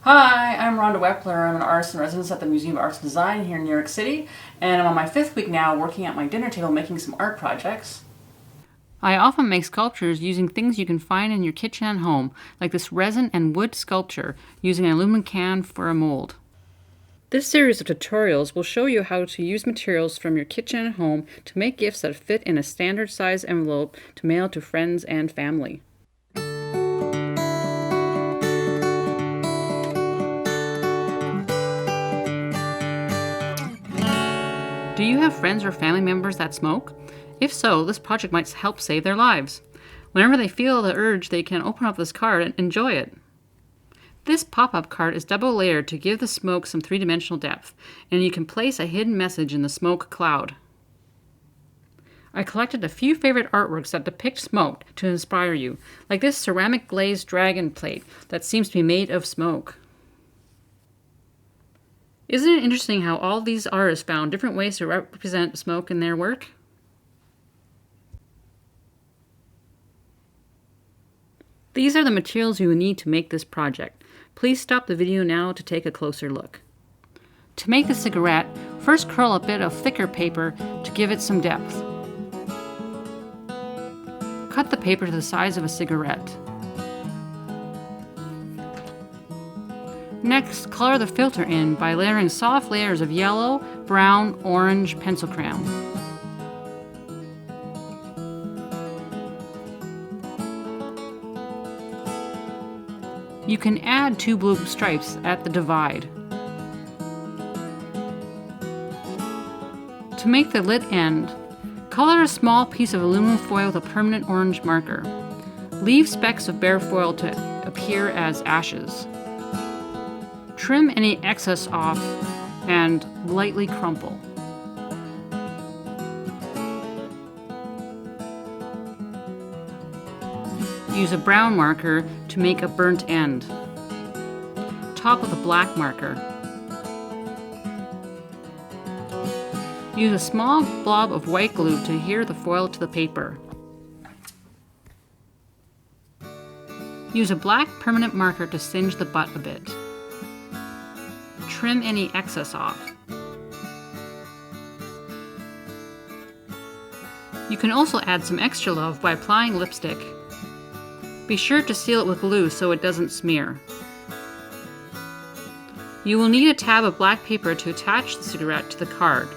Hi, I'm Rhonda Weppler. I'm an artist in residence at the Museum of Arts and Design here in New York City, and I'm on my 5th week now working at my dinner table making some art projects. I often make sculptures using things you can find in your kitchen and home, like this resin and wood sculpture using an aluminum can for a mold. This series of tutorials will show you how to use materials from your kitchen and home to make gifts that fit in a standard size envelope to mail to friends and family. Do you have friends or family members that smoke? If so, this project might help save their lives. Whenever they feel the urge, they can open up this card and enjoy it. This pop-up card is double layered to give the smoke some three-dimensional depth, and you can place a hidden message in the smoke cloud. I collected a few favorite artworks that depict smoke to inspire you, like this ceramic glazed dragon plate that seems to be made of smoke. Isn't it interesting how all these artists found different ways to represent smoke in their work? These are the materials you will need to make this project. Please stop the video now to take a closer look. To make the cigarette, first curl a bit of thicker paper to give it some depth. Cut the paper to the size of a cigarette. Next, color the filter in by layering soft layers of yellow, brown, orange pencil crayon. You can add 2 blue stripes at the divide. To make the lit end, color a small piece of aluminum foil with a permanent orange marker. Leave specks of bare foil to appear as ashes. Trim any excess off and lightly crumple. Use a brown marker to make a burnt end. Top with a black marker. Use a small blob of white glue to adhere the foil to the paper. Use a black permanent marker to singe the butt a bit. Trim any excess off. You can also add some extra love by applying lipstick. Be sure to seal it with glue so it doesn't smear. You will need a tab of black paper to attach the cigarette to the card.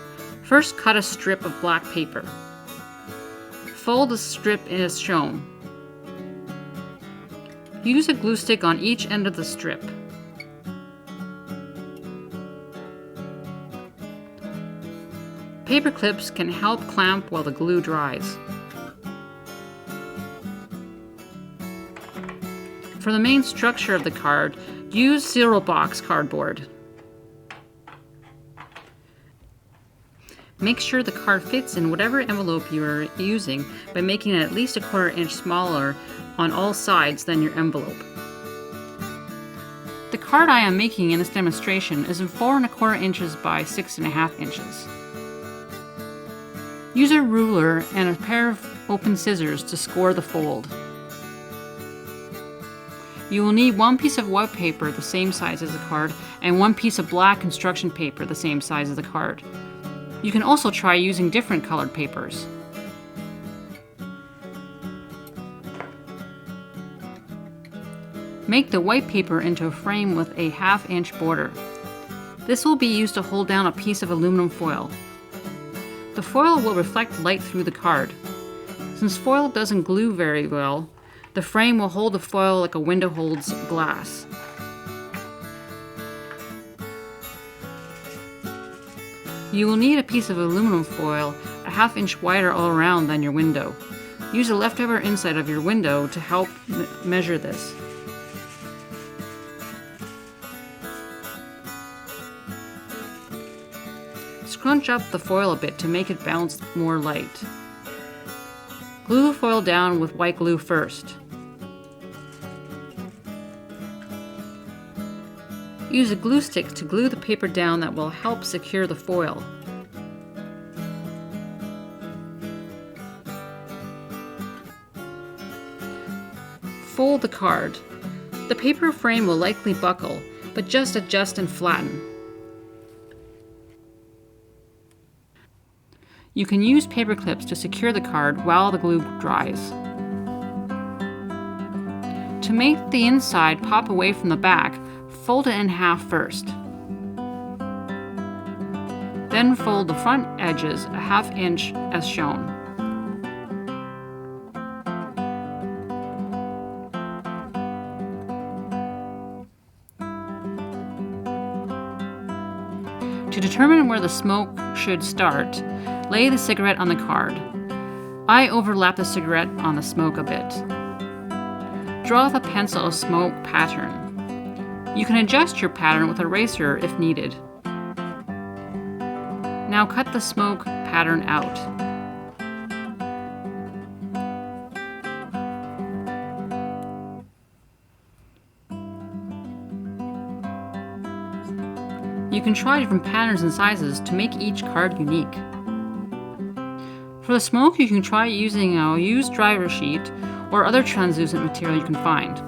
First, cut a strip of black paper. Fold the strip as shown. Use a glue stick on each end of the strip. Paper clips can help clamp while the glue dries. For the main structure of the card, use cereal box cardboard. Make sure the card fits in whatever envelope you are using by making it at least a 1/4 inch smaller on all sides than your envelope. The card I am making in this demonstration is 4 1/4 inches by 6 1/2 inches. Use a ruler and a pair of open scissors to score the fold. You will need 1 piece of white paper the same size as the card and 1 piece of black construction paper the same size as the card. You can also try using different colored papers. Make the white paper into a frame with a 1/2 inch border. This will be used to hold down a piece of aluminum foil. The foil will reflect light through the card. Since foil doesn't glue very well, the frame will hold the foil like a window holds glass. You will need a piece of aluminum foil a 1/2 inch wider all around than your window. Use the leftover inside of your window to help measure this. Scrunch up the foil a bit to make it bounce more light. Glue the foil down with white glue first. Use a glue stick to glue the paper down that will help secure the foil. Fold the card. The paper frame will likely buckle. but just adjust and flatten. You can use paper clips to secure the card while the glue dries. To make the inside pop away from the back, fold it in half first. Then fold the front edges a ½ inch as shown. To determine where the smoke should start, lay the cigarette on the card. I overlap the cigarette on the smoke a bit. Draw with a pencil a smoke pattern. You can adjust your pattern with a eraser if needed. Now cut the smoke pattern out. You can try different patterns and sizes to make each card unique. For the smoke, you can try using a used driver sheet or other translucent material you can find.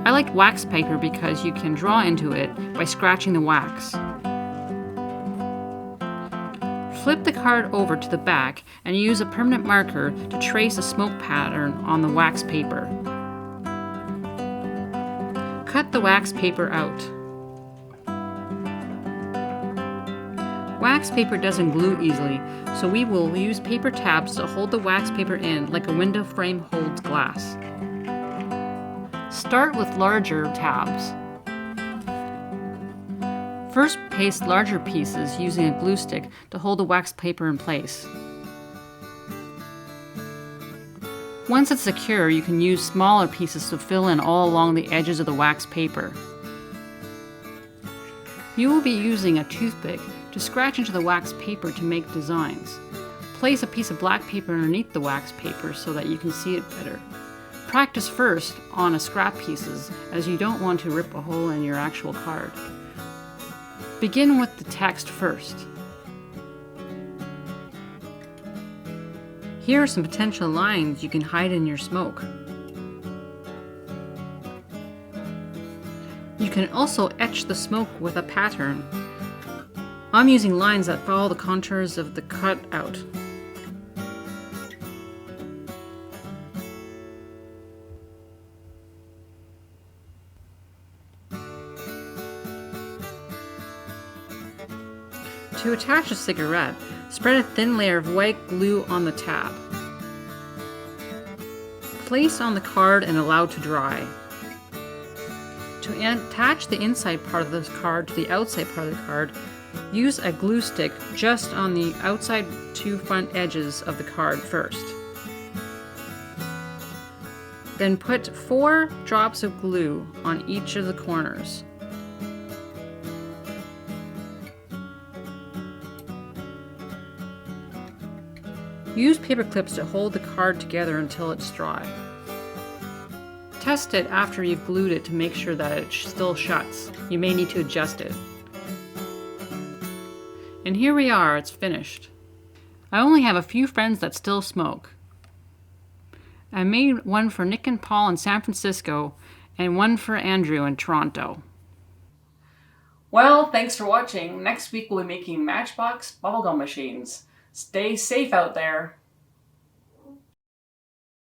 I liked wax paper because you can draw into it by scratching the wax. Flip the card over to the back and use a permanent marker to trace a smoke pattern on the wax paper. Cut the wax paper out. Wax paper doesn't glue easily, so we will use paper tabs to hold the wax paper in like a window frame holds glass. Start with larger tabs. First, paste larger pieces using a glue stick to hold the wax paper in place. Once it's secure, you can use smaller pieces to fill in all along the edges of the wax paper. You will be using a toothpick to scratch into the wax paper to make designs. Place a piece of black paper underneath the wax paper so that you can see it better. Practice first on a scrap pieces, as you don't want to rip a hole in your actual card. Begin with the text first. Here are some potential lines you can hide in your smoke. You can also etch the smoke with a pattern. I'm using lines that follow the contours of the cutout. To attach a cigarette, spread a thin layer of white glue on the tab. Place on the card and allow to dry. To attach the inside part of this card to the outside part of the card, use a glue stick just on the outside two front edges of the card first. Then put 4 drops of glue on each of the corners. Use paper clips to hold the card together until it's dry. Test it after you've glued it to make sure that it still shuts. You may need to adjust it. And here we are, it's finished. I only have a few friends that still smoke. I made one for Nick and Paul in San Francisco and one for Andrew in Toronto. Well, thanks for watching. Next week we'll be making Matchbox bubblegum machines. Stay safe out there.